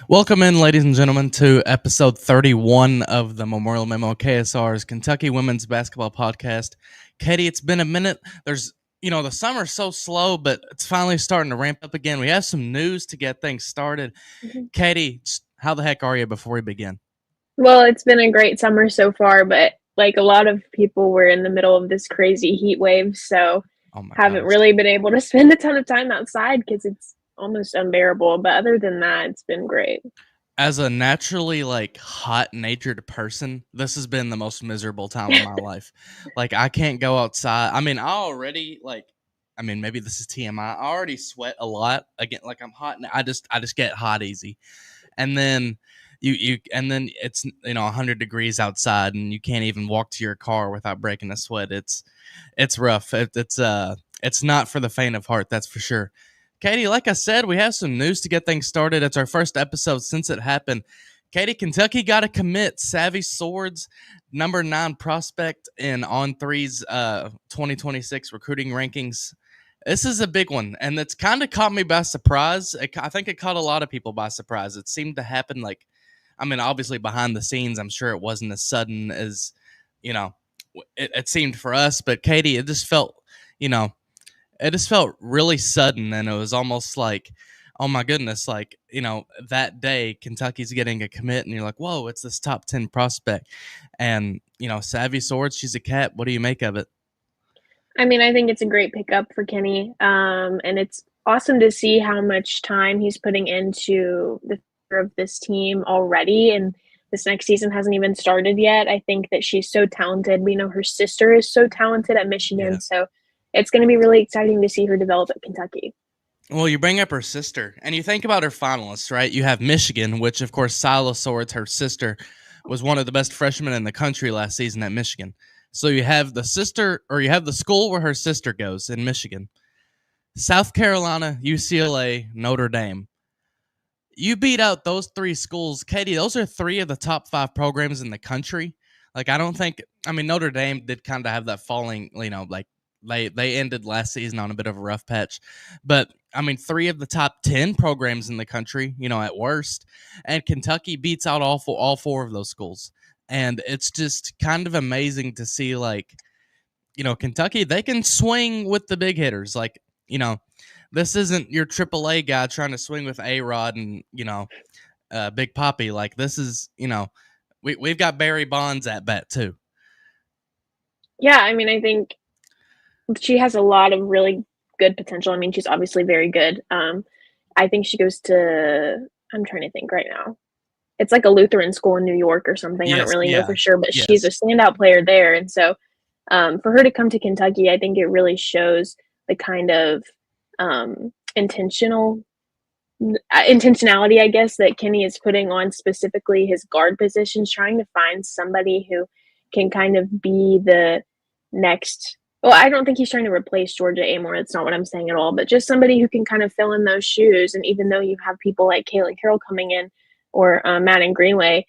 Welcome in, ladies and gentlemen, to episode 31 of the Memorial Memo KSR's Kentucky Women's Basketball Podcast. Katie, it's been a minute. The summer's so slow, but it's finally starting to ramp up again. We have some news to get things started. Mhm. Katie, how the heck are you before we begin? Well, it's been a great summer so far, but like a lot of people, we're in the middle of this crazy heat wave, so Oh my haven't gosh. really been able to spend a ton of time outside because it's almost unbearable. But other than that, it's been great. As a naturally hot natured person, this has been the most miserable time of my life. Like I can't go outside. Maybe this is TMI. I already sweat a lot. Again, like I'm hot and I just get hot easy. And then and then it's 100 degrees outside and you can't even walk to your car without breaking a sweat. It's rough. It's not for the faint of heart, that's for sure. Katie, like I said, we have some news to get things started. It's our first episode since it happened. Katie, Kentucky got to commit Savvy Swords, number 9 prospect in On3's 2026 recruiting rankings. This is a big one, and it's kind of caught me by surprise. I think it caught a lot of people by surprise. It seemed to happen obviously behind the scenes, I'm sure it wasn't as sudden as, you know, it seemed for us. But Katie, you know, it just felt really sudden, and it was almost like, oh my goodness, that day Kentucky's getting a commit and you're like, whoa, it's this top 10 prospect. And Savvy Swords, she's a cat. What do you make of it? I mean, I think it's a great pickup for Kenny, and it's awesome to see how much time he's putting into the future of this team already. And this next season hasn't even started yet. I think that she's so talented. We know her sister is so talented at Michigan, Yeah. so it's going to be really exciting to see her develop at Kentucky. Well, you bring up her sister, and you think about her finalists, right? You have Michigan, which, of course, Sila Swords, her sister, was one of the best freshmen in the country last season at Michigan. So you have the sister, or you have the school where her sister goes in Michigan. South Carolina, UCLA, Notre Dame. You beat out those 3 schools. Katie, those are 3 of the top 5 programs in the country. Notre Dame did kind of have that falling, they ended last season on a bit of a rough patch. But 3 of the top 10 programs in the country, at worst. And Kentucky beats out all 4 of those schools. And it's just kind of amazing to see, Kentucky, they can swing with the big hitters. This isn't your AAA guy trying to swing with A-Rod and, Big Poppy. Like, this is, we've got Barry Bonds at bat, too. Yeah, I mean, I think she has a lot of really good potential. I mean, she's obviously very good. I think she goes to, I'm trying to think right now. It's like a Lutheran school in New York or something. I don't Yes, really know yeah, for sure, but she's a yes. standout player there. And so for her to come to Kentucky, I think it really shows the kind of intentionality, I guess, that Kenny is putting on specifically his guard positions, trying to find somebody who can kind of be the next. Well, I don't think he's trying to replace Georgia Amore. That's not what I'm saying at all. But just somebody who can kind of fill in those shoes. And even though you have people like Kayla Carroll coming in or Madden Greenway,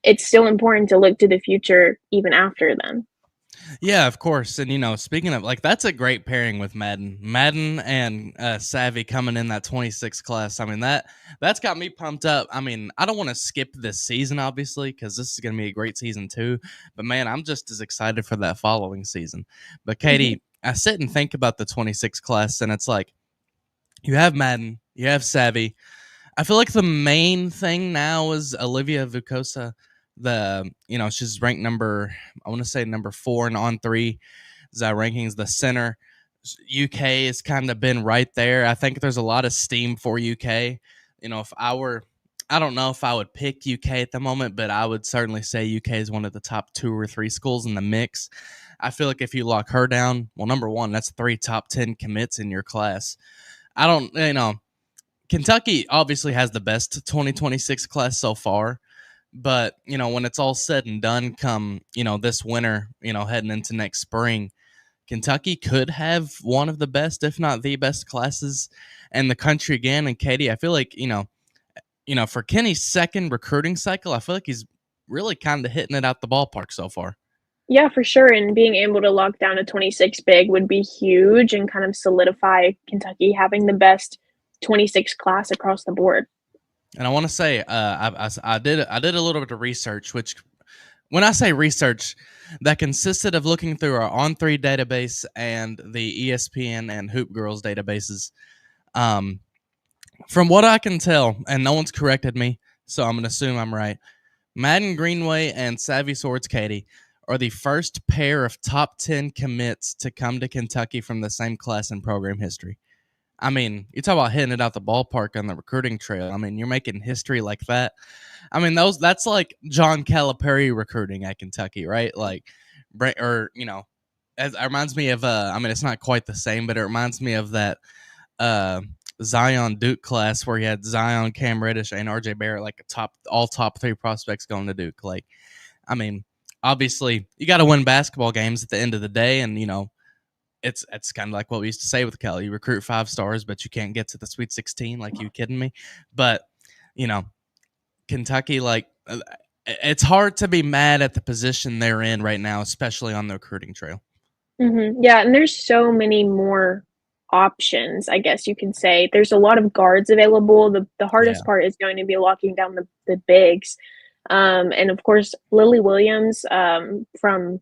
it's still important to look to the future even after them. Yeah, of course. And speaking of that's a great pairing with Madden and Savvy coming in that 26 class. That's got me pumped up. I don't want to skip this season, obviously, because this is going to be a great season too. But man, I'm just as excited for that following season. But Mhm. Katie, I sit and think about the 26 class, and it's like you have Madden, you have Savvy. I feel like the main thing now is Olivia Vukosa. She's ranked I want to say number 4 and On3 rankings. The center, UK has kind of been right there. I think there's a lot of steam for UK. I don't know if I would pick UK at the moment, but I would certainly say UK is one of the top 2 or 3 schools in the mix. I feel like if you lock her down, well, number 1, that's 3 top 10 commits in your class. I don't, Kentucky obviously has the best 2026 class so far, but when it's all said and done, come this winter, heading into next spring, Kentucky could have one of the best, if not the best, classes in the country again. And Katie, I feel like for Kenny's second recruiting cycle, I feel like he's really kind of hitting it out the ballpark so far. Yeah, for sure. And being able to lock down a 26 big would be huge and kind of solidify Kentucky having the best 26 class across the board. And I want to say, I did a little bit of research, which when I say research, that consisted of looking through our On3 database and the ESPN and Hoop Girls databases. Um, from what I can tell, and no one's corrected me, so I'm going to assume I'm right. Madden Greenway and Savvy Swords Katie are the first pair of top 10 commits to come to Kentucky from the same class in program history. I mean, you talk about hitting it out the ballpark on the recruiting trail. I mean, you're making history like that. I mean, that's like John Calipari recruiting at Kentucky, right? Like, or it reminds me of I mean, it's not quite the same, but it reminds me of that uh Zion Duke class where you had Zion, Cam Reddish, and RJ Barrett, like all top three prospects going to Duke. Like, I mean, obviously you got to win basketball games at the end of the day, and it's kind of like what we used to say with Cal. You recruit 5 stars, but you can't get to the Sweet 16. Like, you kidding me? But you know, Kentucky, like, it's hard to be mad at the position they're in right now, especially on the recruiting trail. Yeah, and there's so many more options, I guess you can say. There's a lot of guards available. The Yeah. hardest part is going to be locking down the bigs. And of course, Lily Williams from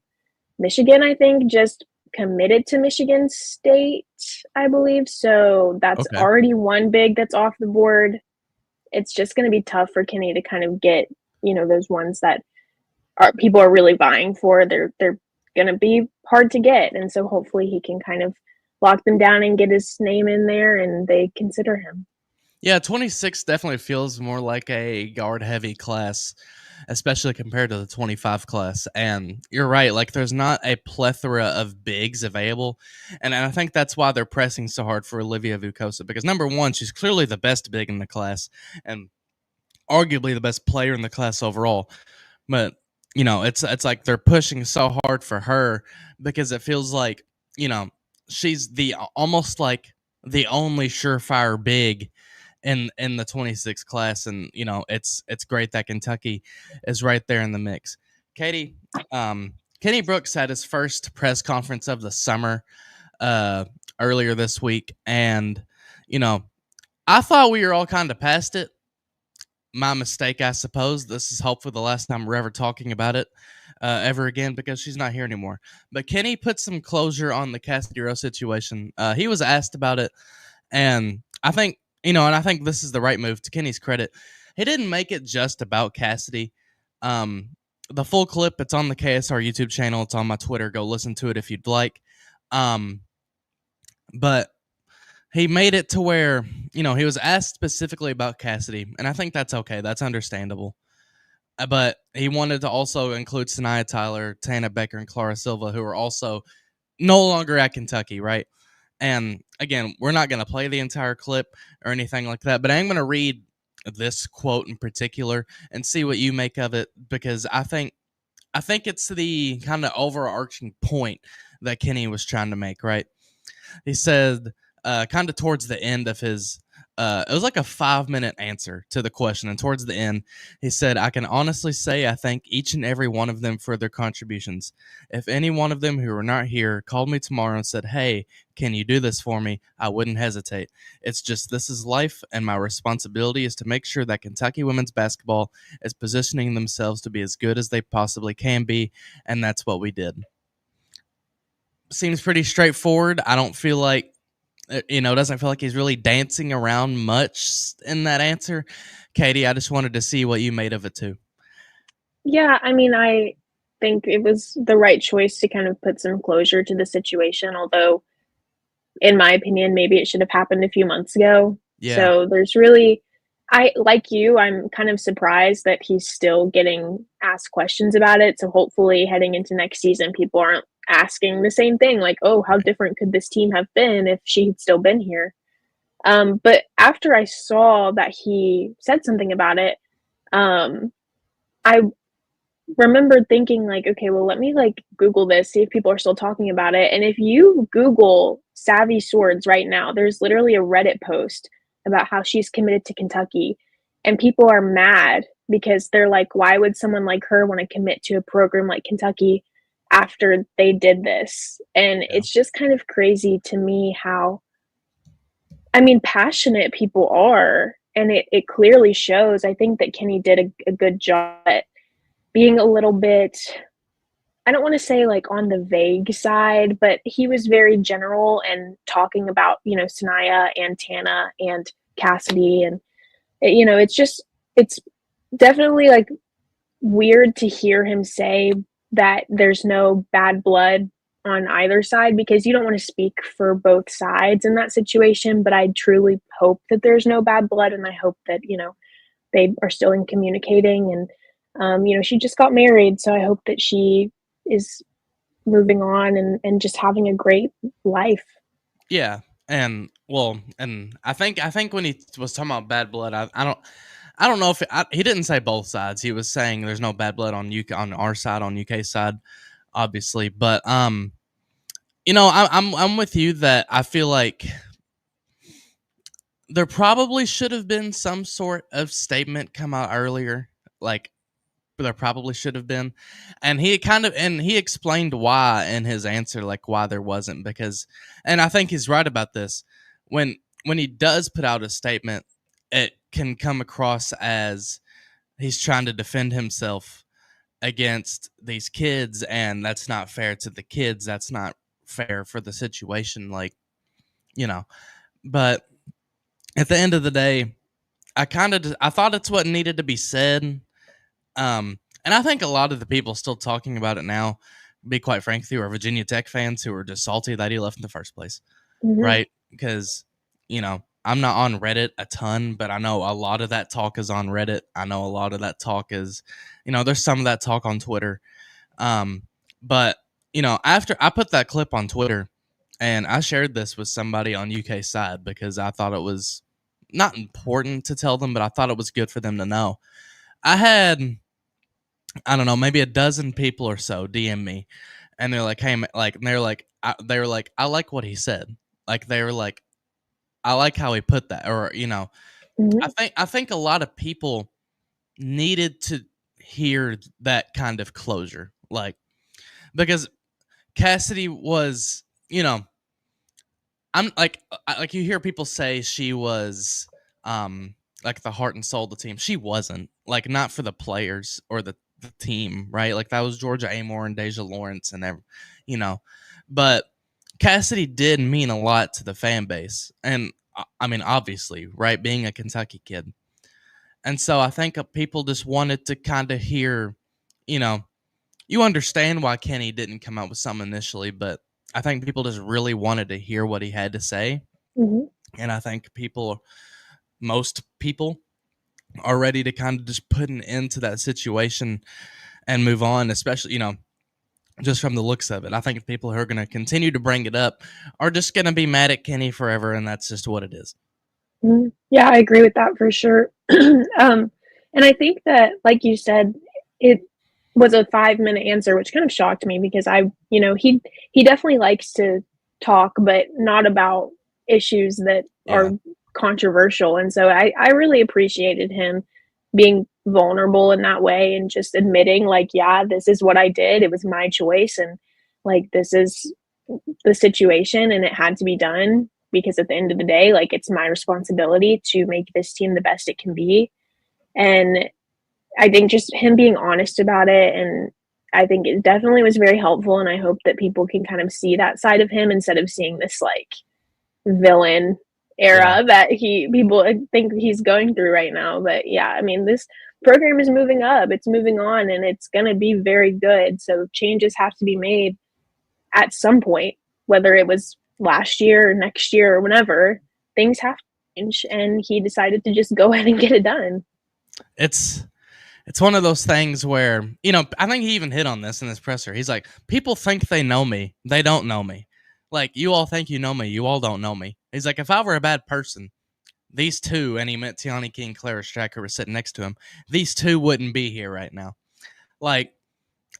Michigan, I think, just committed to Michigan State, I believe. So that's Okay. already one big that's off the board. It's just going to be tough for Kenny to kind of get, those ones that people are really vying for. They're going to be hard to get, and so hopefully he can kind of lock them down and get his name in there, and they consider him. Yeah, 26 definitely feels more like a guard heavy class, especially compared to the 25 class. And you're right, like, there's not a plethora of bigs available. And I think that's why they're pressing so hard for Olivia Vukosa, because number one, she's clearly the best big in the class and arguably the best player in the class overall. But it's like they're pushing so hard for her because it feels like, you know, she's the almost like the only surefire big in the 26 class, and it's great that Kentucky is right there in the mix. Katie, Kenny Brooks had his first press conference of the summer uh earlier this week, and you know I thought we were all kind of past it. My mistake, I suppose. This is hopefully the last time we're ever talking about it ever again, because she's not here anymore. But Kenny put some closure on the Cassidy Rowe situation. He was asked about it, and I think, and I think this is the right move. To Kenny's credit, he didn't make it just about Cassidy. Um, the full clip, it's on the KSR YouTube channel. It's on my Twitter. Go listen to it if you'd like. Um, but he made it to where, he was asked specifically about Cassidy, and I think that's okay. That's understandable. But he wanted to also include Sanaya Tyler, Tana Becker, and Clara Silva, who are also no longer at Kentucky, right? And again, we're not going to play the entire clip or anything like that, but I'm going to read this quote in particular and see what you make of it, because I think it's the kind of overarching point that Kenny was trying to make, right? He said, kind of towards the end of his, it was like a 5-minute answer to the question. And towards the end, he said, I can honestly say I thank each and every one of them for their contributions. If any one of them who are not here called me tomorrow and said, hey, can you do this for me? I wouldn't hesitate. It's just, this is life, and my responsibility is to make sure that Kentucky women's basketball is positioning themselves to be as good as they possibly can be. And that's what we did. Seems pretty straightforward. I don't feel like, doesn't feel like he's really dancing around much in that answer. Katie, I just wanted to see what you made of it too. Yeah, I mean, I think it was the right choice to kind of put some closure to the situation, although in my opinion, maybe it should have happened a few months ago. Yeah. So there's really, like you, I'm kind of surprised that he's still getting asked questions about it. So hopefully heading into next season, people aren't asking the same thing, like, oh, how different could this team have been if she had still been here? But after I saw that he said something about it, I remembered thinking like, okay, well, let me like Google this, see if people are still talking about it. And if you Google Savvy Swords right now, there's literally a Reddit post about how she's committed to Kentucky. And people are mad because they're like, why would someone like her want to commit to a program like Kentucky after they did this? And Yeah. it's just kind of crazy to me how, I mean, passionate people are and it clearly shows. I think that Kenny did a good job at being a little bit, I don't want to say like on the vague side, but he was very general and talking about, Sanaya and Tana and Cassidy. And, it's just, it's definitely like weird to hear him say that there's no bad blood on either side, because you don't want to speak for both sides in that situation. But I truly hope that there's no bad blood, and I hope that, they are still in communicating. And, she just got married, so I hope that she is moving on and just having a great life. Yeah, and well, and I think when he was talking about bad blood, I don't know if he didn't say both sides. He was saying there's no bad blood on UK, on our side, on UK side, obviously. But I'm with you that I feel like there probably should have been some sort of statement come out earlier. Like there probably should have been, and he explained why in his answer, like why there wasn't, because, and I think he's right about this. When he does put out a statement, it can come across as he's trying to defend himself against these kids, and that's not fair to the kids. That's not fair for the situation, like, you know. But at the end of the day, I thought it's what needed to be said. And I think a lot of the people still talking about it now, be quite frank with you, are Virginia Tech fans who are just salty that he left in the first place, Hmm. right? Because, I'm not on Reddit a ton, but I know a lot of that talk is on Reddit. I know a lot of that talk is, there's some of that talk on Twitter. Um, but, after I put that clip on Twitter and I shared this with somebody on UK side because I thought it was not important to tell them, but I thought it was good for them to know. I had, I don't know, maybe a dozen people or so DM me, and they're like, "Hey, like," and they were like, "I like what he said." Like they were like, "I like how he put that," or Hmm. I think a lot of people needed to hear that kind of closure, like because Cassidy was, I'm like you hear people say she was like the heart and soul of the team. She wasn't. Like not for the players or the team, right? Like that was Georgia Amore and Deja Lawrence and you know. But Cassidy did mean a lot to the fan base. And I mean obviously, right, being a Kentucky kid. And so I think people just wanted to kind of hear, you know, you understand why Kenny didn't come out with something initially, but I think people just really wanted to hear what he had to say. Hmm. And I think most people are ready to kind of just put an end to that situation and move on, especially, just from the looks of it. I think people who are going to continue to bring it up are just going to be mad at Kenny forever, and that's just what it is. Mhm. Yeah, I agree with that for sure. And I think that, like you said, it was a 5-minute answer, which kind of shocked me because he definitely likes to talk, but not about issues that Yeah. are controversial. And so I really appreciated him being vulnerable in that way and just admitting, like, yeah, this is what I did. It was my choice, and like this is the situation, and it had to be done because at the end of the day, like, it's my responsibility to make this team the best it can be. And I think just him being honest about it, and I think it definitely was very helpful. And I hope that people can kind of see that side of him instead of seeing this like villain Yeah. era that people think he's going through right now. But yeah, I mean, this program is moving up, it's moving on, and it's going to be very good. So changes have to be made at some point, whether it was last year or next year or whenever. Things have to change, and he decided to just go ahead and get it done. It's it's one of those things where, I think he even hit on this in this presser. He's like, people think they know me. They don't know me. Like, you all think you know me. You all don't know me. He's like, if I were a bad person, these two, and he meant Tiani King, Clara Stracker, were sitting next to him. These two wouldn't be here right now. Like,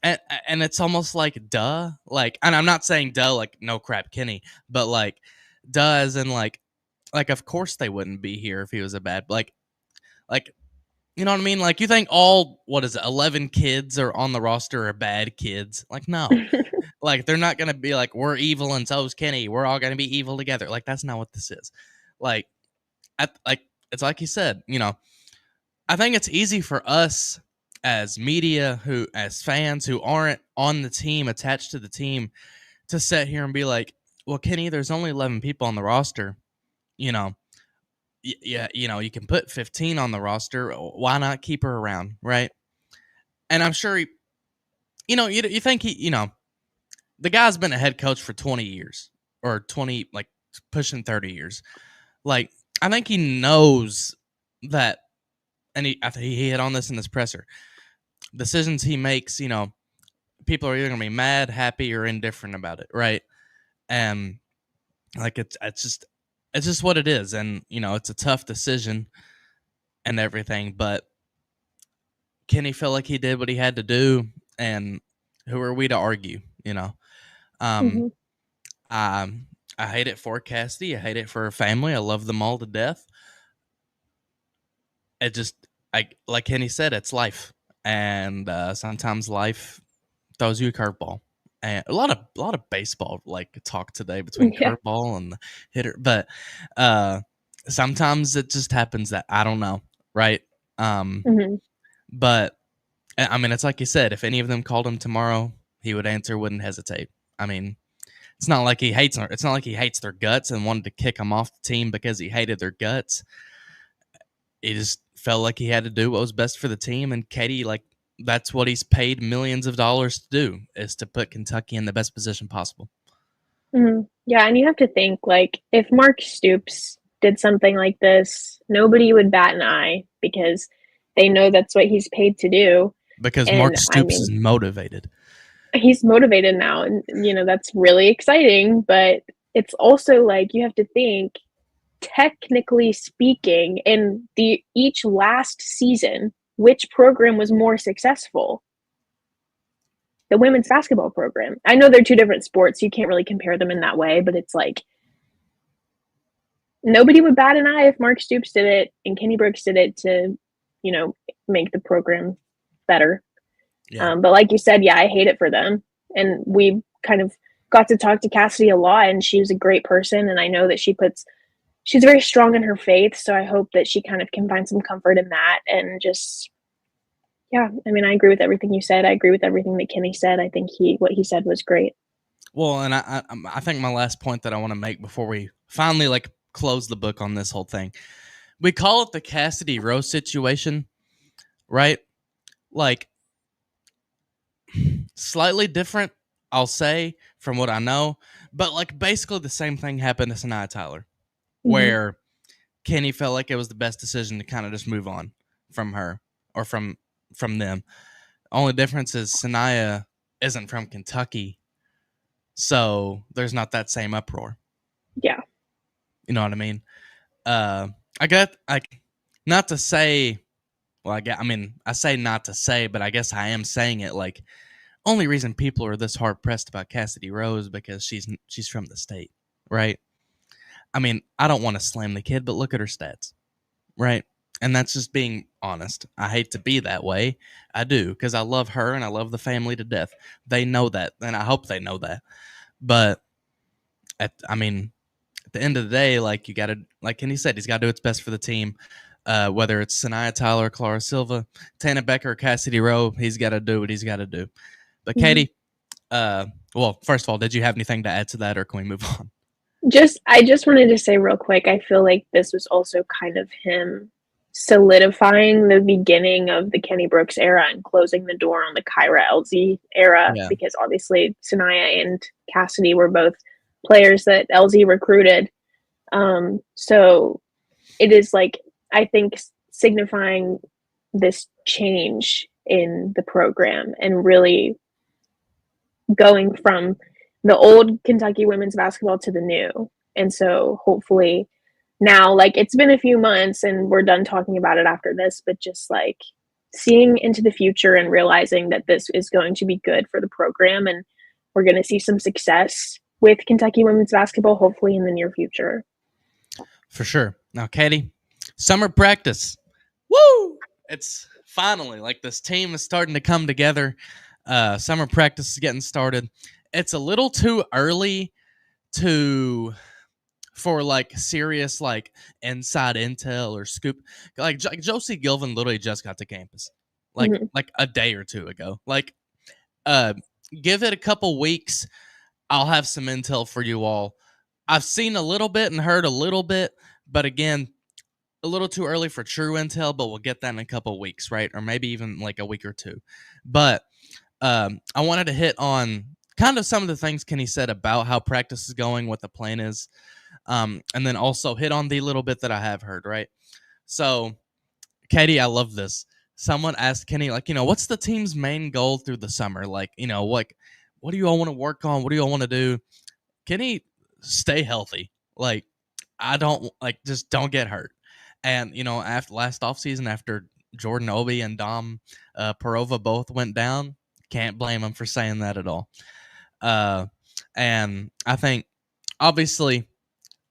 and, and it's almost like, duh. Like, and I'm not saying duh, like, no crap, Kenny, but like, duh, as in like, of course they wouldn't be here if he was a bad, like, you know what I mean? Like, you think all, what is it, 11 kids are on the roster are bad kids? Like, no. Like, they're not going to be like, we're evil and so's Kenny. We're all going to be evil together. Like, that's not what this is. Like, like it's like you said, I think it's easy for us as media, as fans who aren't on the team, attached to the team, to sit here and be like, well, Kenny, there's only 11 people on the roster. You know, yeah, you can put 15 on the roster. Why not keep her around, right? And I'm sure you think the guy's been a head coach for 20 years or 20, like pushing 30 years. Like, I think he knows that, and I think he hit on this in this presser. Decisions he makes, people are either gonna be mad, happy, or indifferent about it, right? And like it's just what it is, and it's a tough decision and everything. But Kenny felt like he did what he had to do, and who are we to argue? Um, Hmm. I I hate it for Cassidy. I hate it for her family. I love them all to death. It just, like Kenny said, it's life, and sometimes life throws you a curveball. And a lot of baseball like talk today between Yeah. curveball and the hitter, but uh, sometimes it just happens that I don't know, right? Um, Hmm. but I mean, it's like you said, if any of them called him tomorrow, he would answer, wouldn't hesitate. I mean, it's not like he hates. It's not like he hates their guts and wanted to kick them off the team because he hated their guts. He just felt like he had to do what was best for the team. And Katie, like, that's what he's paid millions of dollars to do, is to put Kentucky in the best position possible. Hmm. Yeah, and you have to think, like, if Mark Stoops did something like this, nobody would bat an eye because they know that's what he's paid to do. Because Mark And I Stoops is mean, motivated. he's motivated now, and that's really exciting. But it's also like you have to think, technically speaking, in the each last season, which program was more successful? The women's basketball program. I know they're two different sports, you can't really compare them in that way, but it's like nobody would bat an eye if Mark Stoops did it and Kenny Brooks did it to, you know, make the program better. Yeah. But like you said, yeah, I hate it for them. And we kind of got to talk to Cassidy a lot, and she was a great person. And I know that she's very strong in her faith. So I hope that she kind of can find some comfort in that. And just, yeah, I mean, I agree with everything you said. I agree with everything that Kenny said. I think what he said was great. Well, and I think my last point that I want to make before we finally like close the book on this whole thing, we call it the Cassidy Rose situation, right? Like, slightly different, I'll say, from what I know, but like basically the same thing happened to Sanaa Tyler, Mm-hmm. where Kenny felt like it was the best decision to kind of just move on from her or from them. Only difference is Sanaya isn't from Kentucky, so there's not that same uproar. Yeah. You know what I mean? Uh, I got like, not to say. Well, I mean, I say not to say, but I guess I am saying it. Like, only reason people are this hard pressed about Cassidy Rose because she's from the state, right? I mean, I don't want to slam the kid, but look at her stats, right? And that's just being honest. I hate to be that way. I do, because I love her and I love the family to death. They know that, and I hope they know that. But I mean, at the end of the day, like, you got to, like Kenny said, he's got to do what's best for the team. Whether it's Sanaya Tyler, Clara Silva, Tana Becker, or Cassidy Rowe, he's got to do what he's got to do. But Mm-hmm. Katie, well, first of all, did you have anything to add to that, or can we move on? I just wanted to say real quick, I feel like this was also kind of him solidifying the beginning of the Kenny Brooks era and closing the door on the Kyra LZ era, Yeah, because obviously Sanaya and Cassidy were both players that LZ recruited. So it is like, I think, signifying this change in the program and really going from the old Kentucky women's basketball to the new. And so hopefully now, like, it's been a few months and we're done talking about it after this, but just like seeing into the future and realizing that this is going to be good for the program, and we're going to see some success with Kentucky women's basketball, hopefully in the near future. for sure. Now, Katie, summer practice. Woo! It's finally like this team is starting to come together. Summer practice is getting started. It's a little too early to for like serious like inside intel or scoop. Like Josie Gilvin literally just got to campus, Mhm. like a day or two ago. Like, uh, give it a couple weeks, I'll have some intel for you all. I've seen a little bit and heard a little bit, but again, a little too early for true intel. But we'll get that in a couple weeks, right? Or maybe even like a week or two. But I wanted to hit on kind of some of the things Kenny said about how practice is going, what the plan is, and then also hit on the little bit that I have heard, right? So, Katie, I love this. Someone asked Kenny, like, what's the team's main goal through the summer? Like, what do you all want to work on? What do you all want to do? Kenny, stay healthy. Like, I don't like just don't get hurt. And after last offseason, after Jordan Obi and Dom Perova both went down, can't blame him for saying that at all. And I think obviously,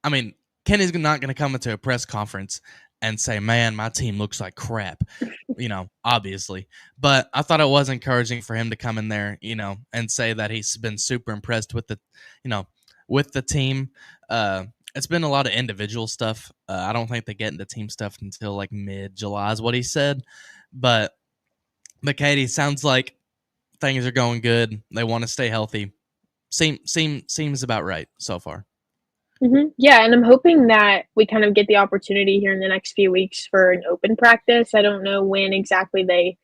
I mean, Kenny's not going to come into a press conference and say, "Man, my team looks like crap," obviously. But I thought it was encouraging for him to come in there, and say that he's been super impressed with you know, with the team. It's been a lot of individual stuff. I don't think they get into team stuff until like mid-July, is what he said. But Katie, sounds like things are going good. They want to stay healthy. Seems about right so far. Yeah, and I'm hoping that we kind of get the opportunity here in the next few weeks for an open practice. I don't know when exactly they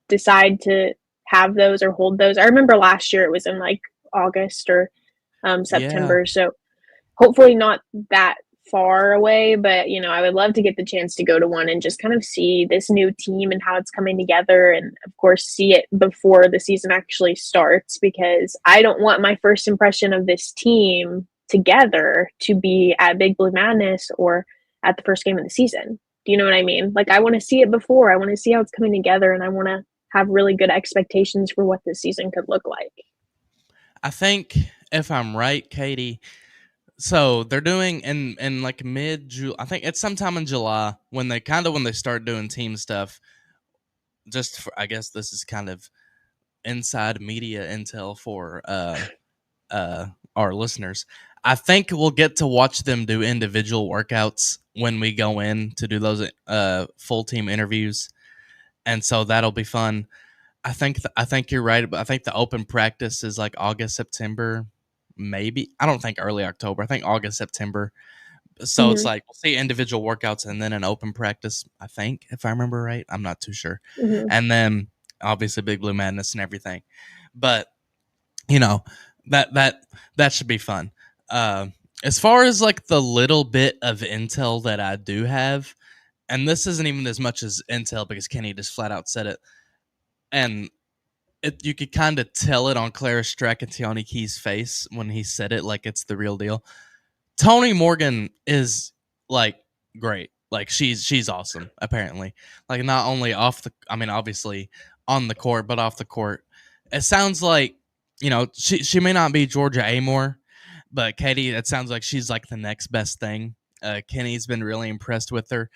decide to have those or hold those. I remember last year it was in like August or Yeah, September, so hopefully not that far away, but I would love to get the chance to go to one and just kind of see this new team and how it's coming together, and of course see it before the season actually starts, because I don't want my first impression of this team together to be at Big Blue Madness or at the first game of the season. Do you know what I mean? Like, I want to see it before. I want to see how it's coming together, and I want to have really good expectations for what this season could look like. I think if I'm right, Katie. So they're doing in like mid July. I think it's sometime in July when they start doing team stuff. I guess this is kind of inside media intel for uh our listeners. I think we'll get to watch them do individual workouts when we go in to do those full team interviews, and so that'll be fun. I think you're right, but I think the open practice is like August, September, maybe. I don't think early October. I think August, September. So it's Hmm. like we'll see individual workouts and then an open practice, I think, if I remember right. I'm not too sure. Hmm. And then obviously Big Blue Madness and everything. But, you know, that that that should be fun. Uh, as far as like the little bit of intel that I do have, and this isn't even as much as intel because Kenny just flat out said it. And you could kind of tell it on Clara Strack and Tiani Key's face when he said it like it's the real deal. Toni Morgan is like great. Like she's awesome, apparently. Like not only I mean obviously on the court, but off the court. It sounds like, she may not be Georgia Amore, but Katie, it sounds like she's like the next best thing. Kenny's been really impressed with her,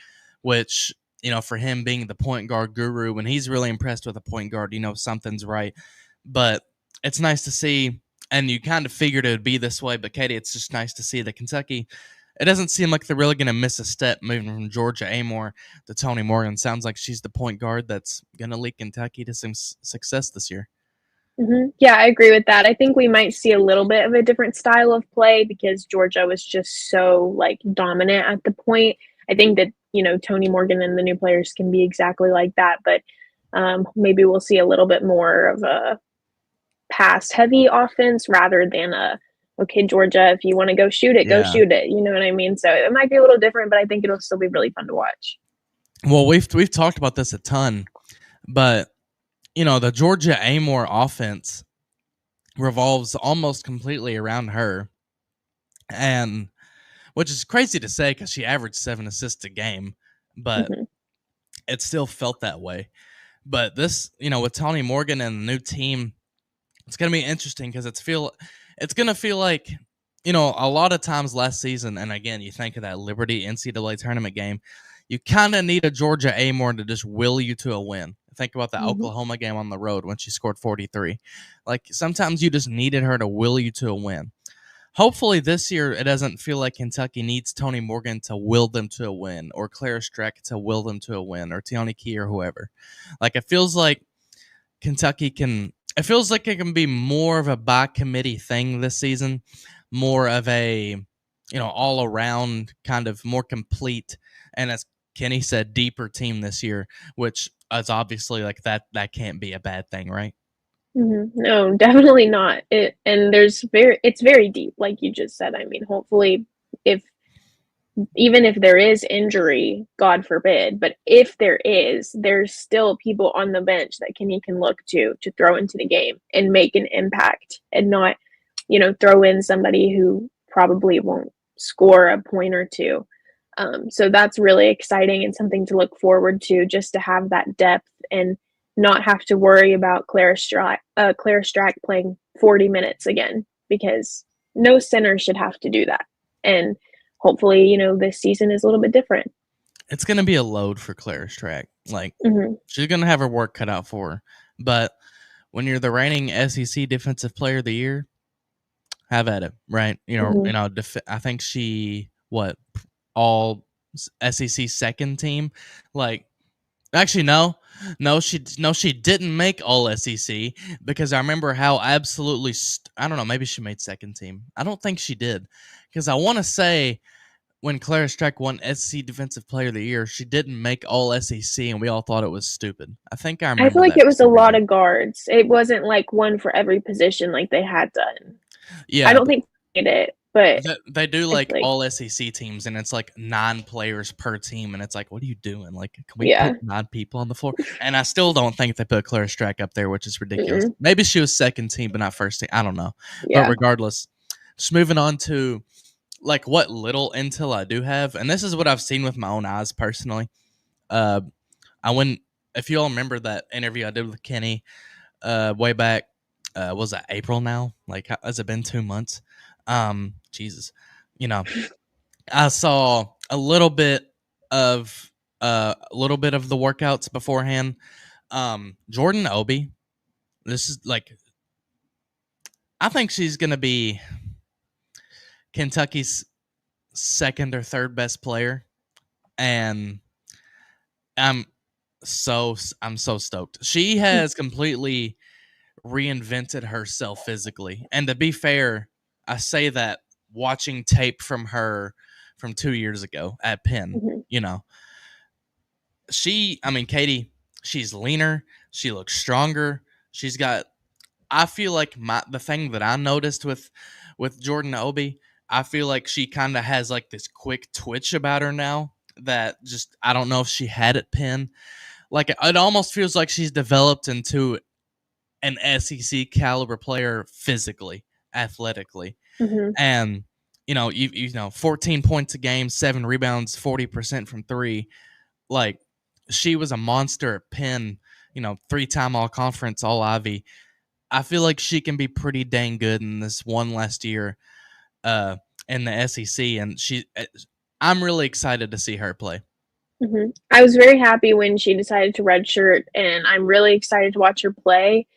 which, for him being the point guard guru, when he's really impressed with a point guard, something's right. But it's nice to see, and you kind of figured it would be this way, but Katie, it's just nice to see that Kentucky, it doesn't seem like they're really going to miss a step moving from Georgia Amore to Toni Morgan. Sounds like she's the point guard that's going to lead Kentucky to some success this year. Yeah, I agree with that. I think we might see a little bit of a different style of play because Georgia was just so like dominant at the point. I think that Toni Morgan and the new players can be exactly like that, but maybe we'll see a little bit more of a pass heavy offense rather than a okay, Georgia, if you want to go shoot it, go Yeah. shoot it. You know what I mean? So it might be a little different, but I think it'll still be really fun to watch. Well, we've talked about this a ton, but the Georgia Amore offense revolves almost completely around her, and which is crazy to say because she averaged 7 assists a game, but Hmm. it still felt that way. But this, with Toni Morgan and the new team, it's gonna be interesting because it's gonna feel like, a lot of times last season, and again, you think of that Liberty NCAA tournament game, you kind of need a Georgia Amore to just will you to a win. Think about the Hmm. Oklahoma game on the road when she scored 43. Like sometimes you just needed her to will you to a win. hopefully this year it doesn't feel like Kentucky needs Tony Morgan to will them to a win, or Clara Strack to will them to a win, or Tiani Key or whoever. Like, it feels like Kentucky can. It feels like it can be more of a by committee thing this season, more of a all around kind of more complete, and as Kenny said, deeper team this year, which is obviously like that can't be a bad thing, right? No, definitely not. It's very deep, like you just said. I mean, hopefully, if even if there is injury, God forbid, but if there is, there's still people on the bench that Kenny can look to throw into the game and make an impact, and not, throw in somebody who probably won't score a point or two. So that's really exciting and something to look forward to, just to have that depth and not have to worry about Claire Strack playing 40 minutes again, because no center should have to do that. And hopefully, this season is a little bit different. It's going to be a load for Clara Strack. Like, Mm-hmm. she's going to have her work cut out for her. But when you're the reigning SEC Defensive Player of the Year, have at it, right? Mm-hmm. I think she all SEC second team. Like, actually, no, she didn't make all SEC, because I remember how absolutely I don't know, maybe she made second team. I don't think she did, because I want to say when Clara Strack won SEC Defensive Player of the Year, she didn't make all SEC, and we all thought it was stupid. I think I I feel remember like that it for was a some lot reason. of guards. It wasn't like one for every position like they had done. I Yeah, don't think they did it, but they do I feel like like, all SEC teams, and it's like 9 players per team, and it's like, what are you doing? Like, can we yeah. put 9 people on the floor? And I still don't think they put Clara Strack up there, which is ridiculous. Mm-mm. Maybe she was second team, but not first team. I don't know. But Yeah. regardless, just moving on to like what little intel I do have, and this is what I've seen with my own eyes personally. Uh, I went. If you all remember that interview I did with Kenny, way back, was that April now? Like, has it been 2 months? Jesus, you know, I saw a little bit of the workouts beforehand. Jordan Obi, this is like, I think she's gonna be Kentucky's second or third best player, and I'm I'm so stoked. She has completely reinvented herself physically. And to be fair, I say that watching tape from her from 2 years ago at Penn, Mm-hmm. you know, I mean, Katie, she's leaner, she looks stronger. She's got, I feel like the thing that I noticed with Jordan Obi, I feel like she kind of has like this quick twitch about her now that just, I don't know if she had at Penn. Like, it almost feels like she's developed into an SEC caliber player physically, athletically, Mm-hmm. and you know, 14 points a game, 7 rebounds, 40% from three. Like, she was a monster at Penn. 3-time All Conference, All Ivy. I feel like she can be pretty dang good in this one last year, uh, in the SEC, and I'm really excited to see her play. Mm-hmm. I was very happy when she decided to redshirt, and I'm really excited to watch her play.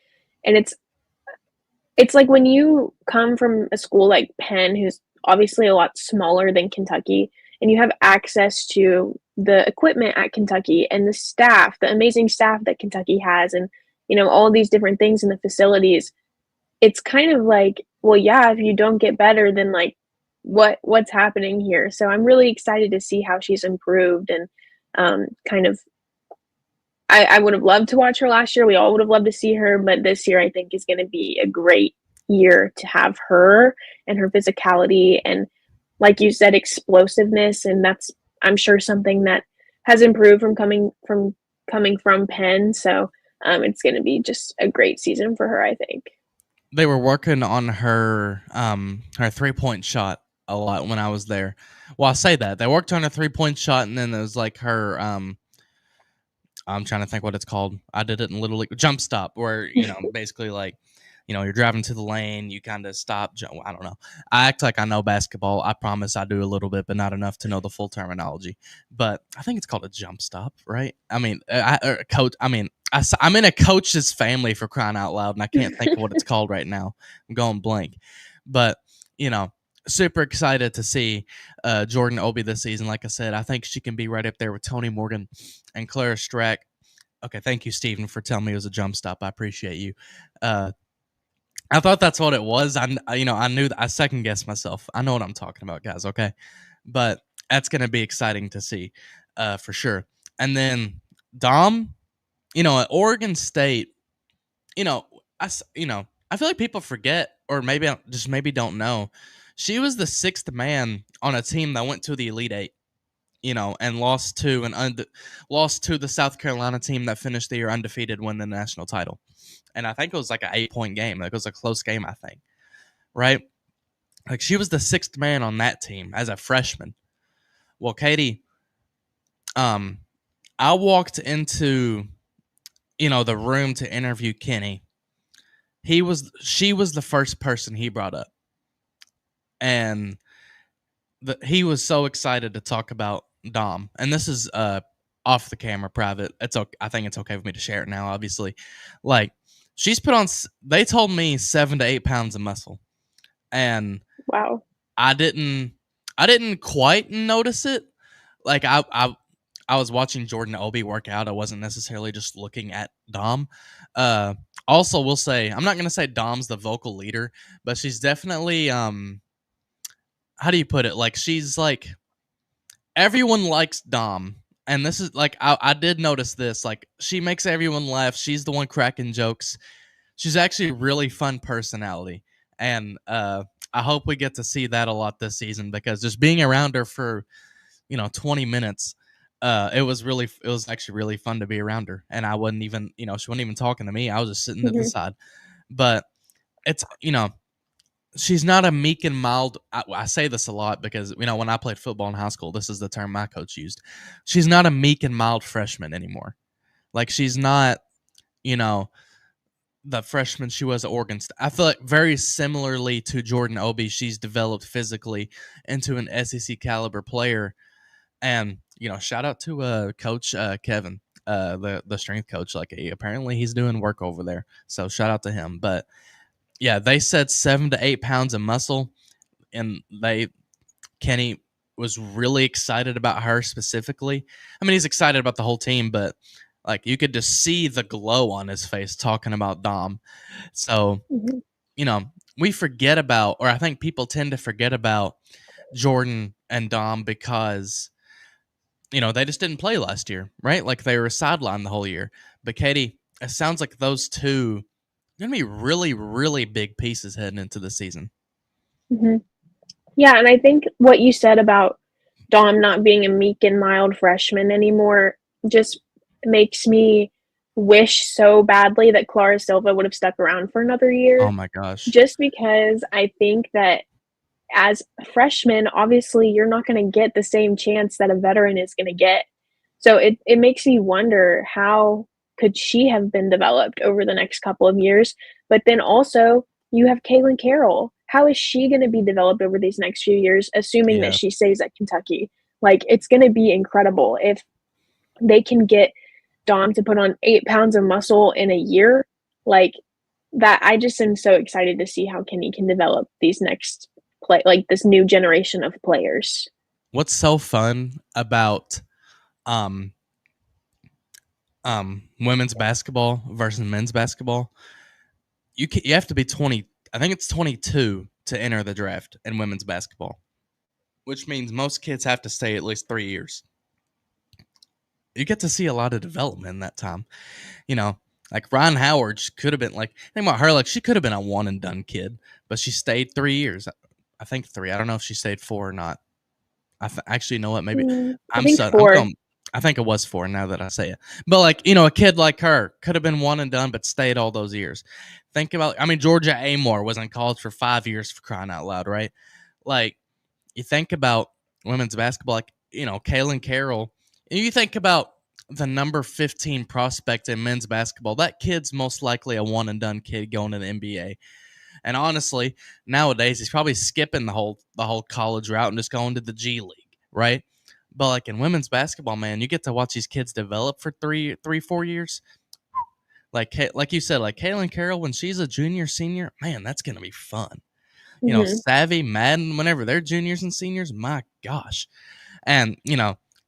And it's like when you come from a school like Penn, who's obviously a lot smaller than Kentucky, and you have access to the equipment at Kentucky and the staff, the amazing staff that Kentucky has, and all these different things in the facilities. It's kind of like, well, yeah, if you don't get better, then like what's happening here? So I'm really excited to see how she's improved, and kind of I would have loved to watch her last year. We all would have loved to see her, but this year I think is going to be a great year to have her and her physicality and, like you said, explosiveness. And that's, I'm sure, something that has improved from coming from Penn. So it's going to be just a great season for her, I think. They were working on her 3-point shot a lot when I was there. Well, I say that they worked on a 3-point shot, and then there was like her I'm trying to think what it's called. I did it in Little League jump stop, where basically like you're driving to the lane, you kind of stop. I don't know. I act like I know basketball. I promise I do a little bit, but not enough to know the full terminology. But I think it's called a jump stop, right? I mean, coach. I mean, I'm in a coach's family, for crying out loud, and I can't think of what it's called right now. I'm going blank. But you know, super excited to see Jordan Obi this season. Like I said, I think she can be right up there with Tony Morgan and Clara Strack. Okay, thank you, Stephen, for telling me it was a jump stop. I appreciate you. Uh, I thought that's what it was. I knew that I second guessed myself. I know what I'm talking about, guys. Okay, but that's gonna be exciting to see, for sure. And then Dom, at Oregon State, you know, I feel like people forget, or maybe just maybe don't know, she was the sixth man on a team that went to the Elite Eight. And lost to the South Carolina team that finished the year undefeated, win the national title. And I think it was like an 8-point game. Like it was a close game, I think. Right? Like she was the sixth man on that team as a freshman. Well, Katie, um, I walked into the room to interview Kenny. She was the first person he brought up, and he was so excited to talk about Dom. And this is off the camera, private. It's okay. I think it's okay for me to share it now. Obviously, like she's put on. They told me 7 to 8 pounds of muscle, and Wow. I didn't quite notice it. Like I was watching Jordan Obi work out. I wasn't necessarily just looking at Dom. Also, we'll say I'm not gonna say Dom's the vocal leader, but she's definitely how do you put it? Like she's like everyone likes Dom. And this is like I did notice this. Like she makes everyone laugh. She's the one cracking jokes. She's actually a really fun personality. And I hope we get to see that a lot this season, because just being around her for 20 minutes, it was actually really fun to be around her. And I wasn't even, she wasn't even talking to me. I was just sitting to the Hmm. side. But it's, she's not a meek and mild. I say this a lot because when I played football in high school, this is the term my coach used. She's not a meek and mild freshman anymore. Like she's not, you know, the freshman she was at Oregon State. I feel like very similarly to Jordan Obi, she's developed physically into an SEC caliber player. And shout out to Coach Kevin, the strength coach. Like apparently he's doing work over there, so shout out to him. But yeah, they said 7 to 8 pounds of muscle, and Kenny was really excited about her specifically. I mean, he's excited about the whole team, but like you could just see the glow on his face talking about Dom. So, Hmm. we forget about, or I think people tend to forget about Jordan and Dom because, they just didn't play last year, right? Like they were sidelined the whole year. But Katie, it sounds like those two are going to be really, really big pieces heading into the season. Hmm. Yeah, and I think what you said about Dom not being a meek and mild freshman anymore just makes me wish so badly that Clara Silva would have stuck around for another Oh year, my gosh. just because I think that as a freshman, obviously you're not going to get the same chance that a veteran is going to get. So it makes me wonder how could she have been developed over the next couple of years. But then also you have Kaylin Carroll. How is she going to be developed over these next few years, assuming that Yeah. she stays at Kentucky? Like it's going to be incredible if they can get Dom to put on 8 pounds of muscle in a year. Like that, I just am so excited to see how Kenny can develop these next like this new generation of players. What's so fun about um women's basketball versus men's basketball? You have to be 20. I think it's 22 to enter the draft in women's basketball, which means most kids have to stay at least 3 years. You get to see a lot of development in that time. You know, like Ryan Howard could have been like, think about her, like she could have been a one and done kid, but she stayed 3 years. I think three. I don't know if she stayed four or not. Actually know what, maybe I I'm think so I'm four. going. I think it was four now that I say it. But like a kid like her could have been one and done, but stayed all those years. Think about. I mean, Georgia Amore was in college for 5 years, for crying out loud, right? Like you think about women's basketball, like Kaylin Carroll. And you think about the number 15 prospect in men's basketball. That kid's most likely a one and done kid going to the NBA. And honestly, nowadays he's probably skipping the whole college route and just going to the G League, right? But like in women's basketball, man, you get to watch these kids develop for 4 years. Like you said, like Kaylin Carroll when she's a junior, senior, man, that's gonna be fun. Mhm. Savvy, Madden, whenever they're juniors and seniors, my gosh. And,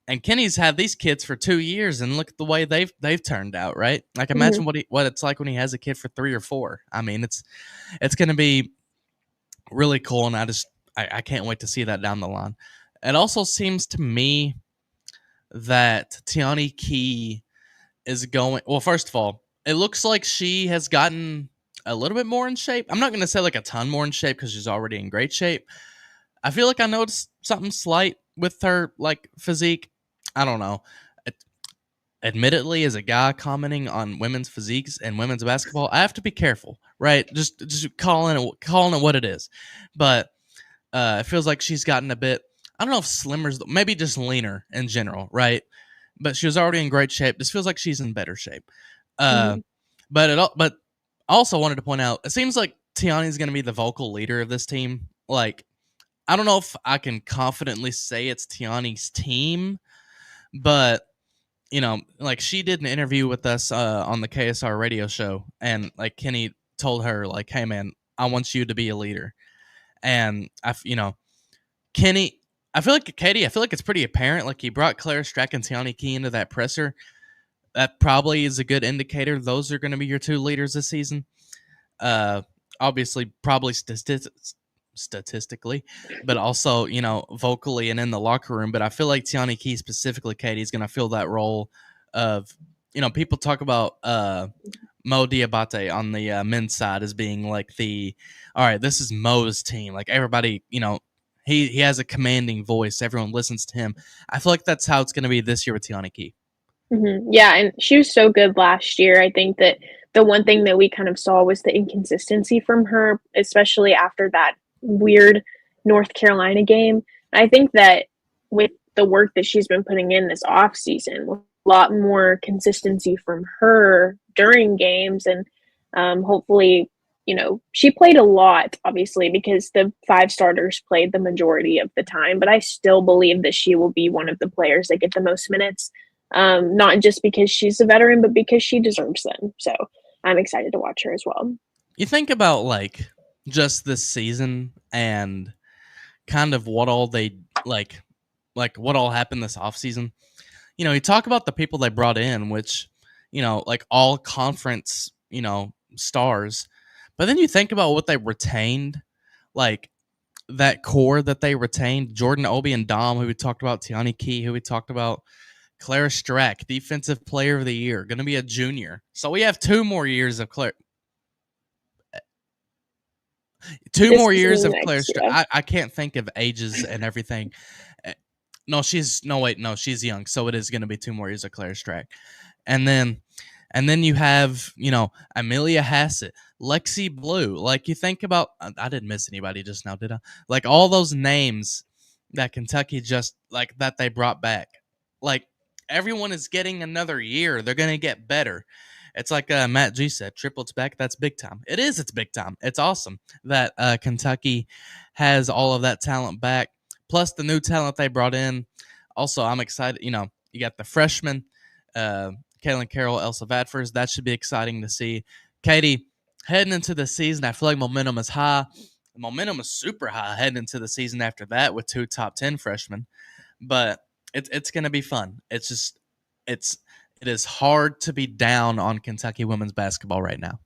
and Kenny's had these kids for 2 years, and look at the way they've turned out, right? Like, Mhm. imagine what it's like when he has a kid for 3 or 4. I mean, it's going to be really cool, and I can't wait to see that down the line. It also seems to me that Tiani Key is going. Well, first of all, it looks like she has gotten a little bit more in shape. I'm not going to say like a ton more in shape because she's already in great shape. I feel like I noticed something slight with her like physique. I don't know. Admittedly, as a guy commenting on women's physiques and women's basketball, I have to be careful, right? Just calling it what it is. But it feels like she's gotten a bit. I don't know if slimmer's maybe just leaner in general, right? But she was already in great shape. This feels like she's in better shape. Uh, Mhm. but I also wanted to point out, it seems like Tiani's going to be the vocal leader of this team. Like, I don't know if I can confidently say it's Tiani's team, but like she did an interview with us on the KSR radio show, and like Kenny told her, like, "Hey, man, I want you to be a leader." And Kenny, I feel like Katie, I feel like it's pretty apparent. Like, he brought Claire Strack and Tiani Key into that presser. That probably is a good indicator. Those are going to be your two leaders this season. Uh, Obviously, probably statistically, but also vocally and in the locker room. But I feel like Tiani Key specifically, Katie, is going to fill that role of people talk about Mo Diabate on the men's side as being like the all right, this is Mo's team. Like, everybody, he has a commanding voice. Everyone listens to him. I feel like that's how it's going to be this year with Tiani Key. Mhm. Yeah, and she was so good last year. I think that the one thing that we kind of saw was the inconsistency from her, especially after that weird North Carolina game. I think that with the work that she's been putting in this off season, with a lot more consistency from her during games, and hopefully, she played a lot, obviously, because the five starters played the majority of the time. But I still believe that she will be one of the players that get the most minutes, not just because she's a veteran, but because she deserves them. So I'm excited to watch her as well. You think about like just this season and kind of what all they like what all happened this offseason. You talk about the people they brought in, which, like all conference, stars. But then you think about what they retained, like that core that they retained, Jordan Obi and Dom, who we talked about, Tiani Key, who we talked about, Clara Strack, defensive player of the year, going to be a junior. So we have 2 more years of Claire. Two This more is years of Claire next, Strack. yeah. I can't think of ages and everything. No, she's young. So it is going to be 2 more years of Claire Strack. And then you have, Amelia Hassett, Lexi Blue. Like, you think about, I didn't miss anybody just now, did I? Like, all those names that Kentucky just like that they brought back. Like, everyone is getting another year. They're going to get better. It's like Matt G said, triplets back. That's big time. It is. It's big time. It's awesome that Kentucky has all of that talent back, plus the new talent they brought in. Also, I'm excited. You got the freshmen, uh, Kaylin Carroll, Elsa Vadfors. That should be exciting to see. Katie, heading into the season, I feel like momentum is high. The momentum is super high heading into the season after that with 2 top 10 freshmen. But it's going to be fun. It's it is hard to be down on Kentucky women's basketball right now.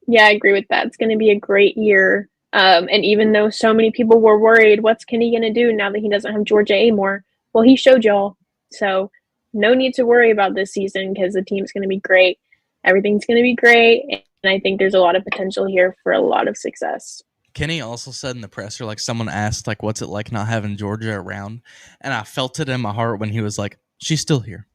Yeah, I agree with that. It's going to be a great year. And even though so many people were worried, what's Kenny going to do now that he doesn't have Georgia Amore? Well, he showed y'all. So no need to worry about this season because the team's going to be great. Everything's going to be great. And I think there's a lot of potential here for a lot of success. Kenny also said in the presser, like, someone asked, like, what's it like not having Georgia around? And I felt it in my heart when he was like, she's still here.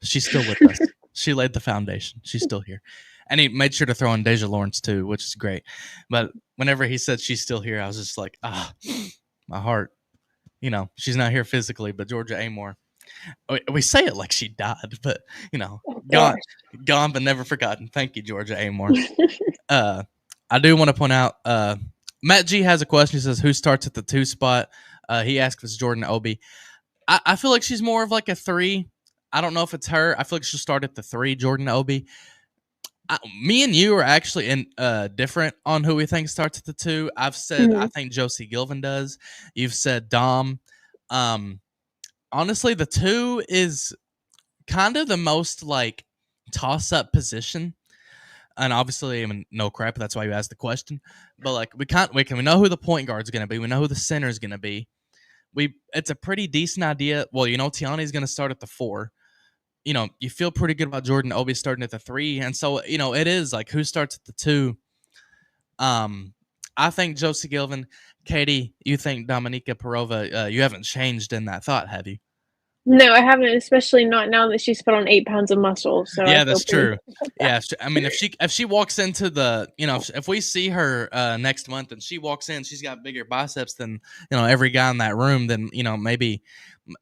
She's still with us. She laid the foundation. She's still here. And he made sure to throw in Deja Lawrence too, which is great. But whenever he said she's still here, I was just like, my heart. She's not here physically, but Georgia Amore. We say it like she died, but Oh, gone, gosh. gone, but never forgotten. Thank you, Georgia Amore. I do want to point out, Matt G has a question. He says, "Who starts at the 2 spot?" He asks if it's Jordan Obi. I feel like she's more of like a 3. I don't know if it's her. I feel like she'll start at the 3, Jordan Obi. Me and you are actually in different on who we think starts at the 2. I've said I Mhm. think Josie Gilvin does. You've said Dom. Um, Honestly, the 2 is kind of the most like toss up position. And obviously, I mean, no crap. That's why you asked the question. But like, we know who the point guard's going to be. We know who the center's going to be. It's a pretty decent idea. Well, Tiani's going to start at the 4. You feel pretty good about Jordan Obi starting at the 3, and so it is like who starts at the 2. Um, I think Josie Gilvin. Katie, you think Dominika Perova. You haven't changed in that thought, have you? No, I haven't, especially not now that she's put on 8 pounds of muscle, so I Yeah, feel that's pretty true. good about that. Yeah, I mean, if she walks into the, if we see her next month and she walks in, she's got bigger biceps than every guy in that room. Then maybe,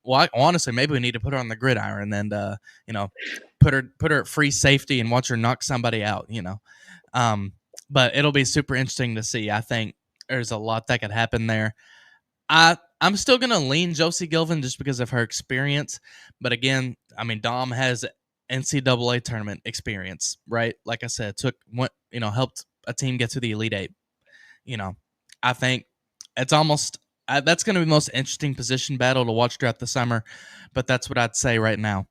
well, honestly, maybe we need to put her on the gridiron and you know, put her at free safety and watch her knock somebody out. Um, but it'll be super interesting to see. I think there's a lot that could happen there. I'm still gonna lean Josie Gilvin just because of her experience, but again, I mean Dom has NCAA tournament experience, right? Like I said, helped a team get to the Elite Eight. You know, I think it's almost that's going to be the most interesting position battle to watch throughout the summer, but that's what I'd say right now.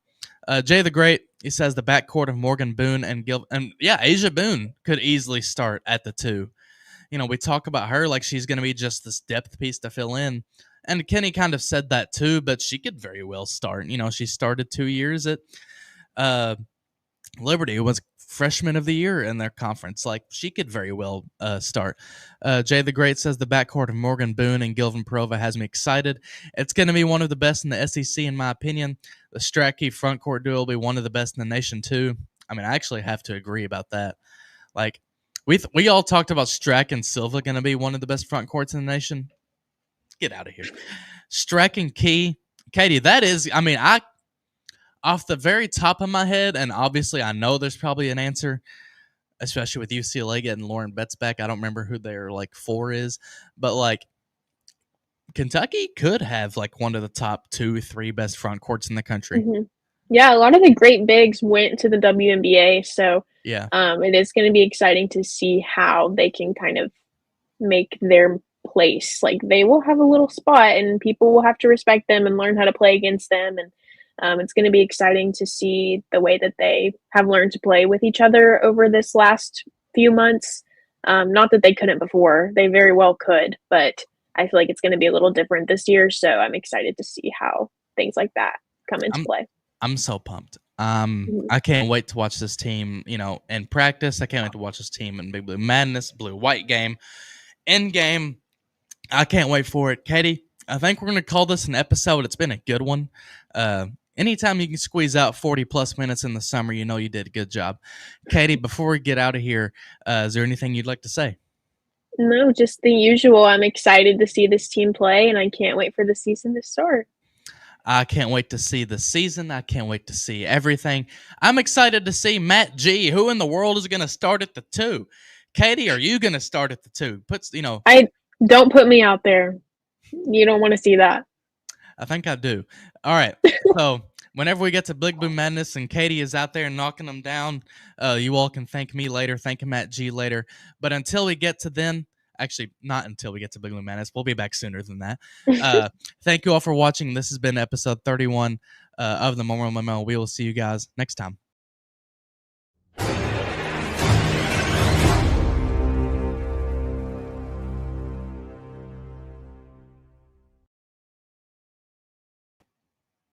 Jay the Great, he says the backcourt of Morgan Boone and yeah, Asia Boone could easily start at the 2. We talk about her like she's going to be just this depth piece to fill in. And Kenny kind of said that too, but she could very well start. She started 2 years at uh, Liberty, who was freshman of the year in their conference. Like she could very well start. Jay the Great says the backcourt of Morgan Boone and Gilvin Prova has me excited. It's going to be one of the best in the SEC, in my opinion. The Stracky frontcourt duo will be one of the best in the nation too. I mean, I actually have to agree about that. Like we all talked about Strack and Silva going to be one of the best front courts in the nation. Get out of here. Strack and Key. Katie, that is, I mean, off the very top of my head, and obviously I know there's probably an answer, especially with UCLA getting Lauren Betts back. I don't remember who their like 4 is, but like Kentucky could have like one of the top 2, 3 best front courts in the country. Mhm. Yeah, a lot of the great bigs went to the WNBA, so Yeah. it is going to be exciting to see how they can kind of make their place. Like they will have a little spot, and people will have to respect them and learn how to play against them. And it's going to be exciting to see the way that they have learned to play with each other over this last few months. Not that they couldn't before; they very well could, but I feel like it's going to be a little different this year. So I'm excited to see how things like that come into I'm play. I'm so pumped. Mhm. I can't wait to watch this team, in practice. I can't wait to watch this team in Big Blue Madness, Blue White game, end game. I can't wait for it. Katie, I think we're going to call this an episode. It's been a good one. Anytime you can squeeze out 40 plus minutes in the summer, you did a good job. Katie, before we get out of here, is there anything you'd like to say? No, just the usual. I'm excited to see this team play, and I can't wait for the season to start. I can't wait to see the season. I can't wait to see everything. I'm excited to see Matt G. Who in the world is going to start at the 2? Katie, are you going to start at the 2? I don't put me out there. You don't want to see that. I think I do. All right. So whenever we get to Big Blue Madness and Katie is out there knocking them down, you all can thank me later. Thank Matt G later. But until we get to then, actually not until we get to Big Blue Madness, we'll be back sooner than that. Thank you all for watching. This has been episode 31 of the Memo. We will see you guys next time.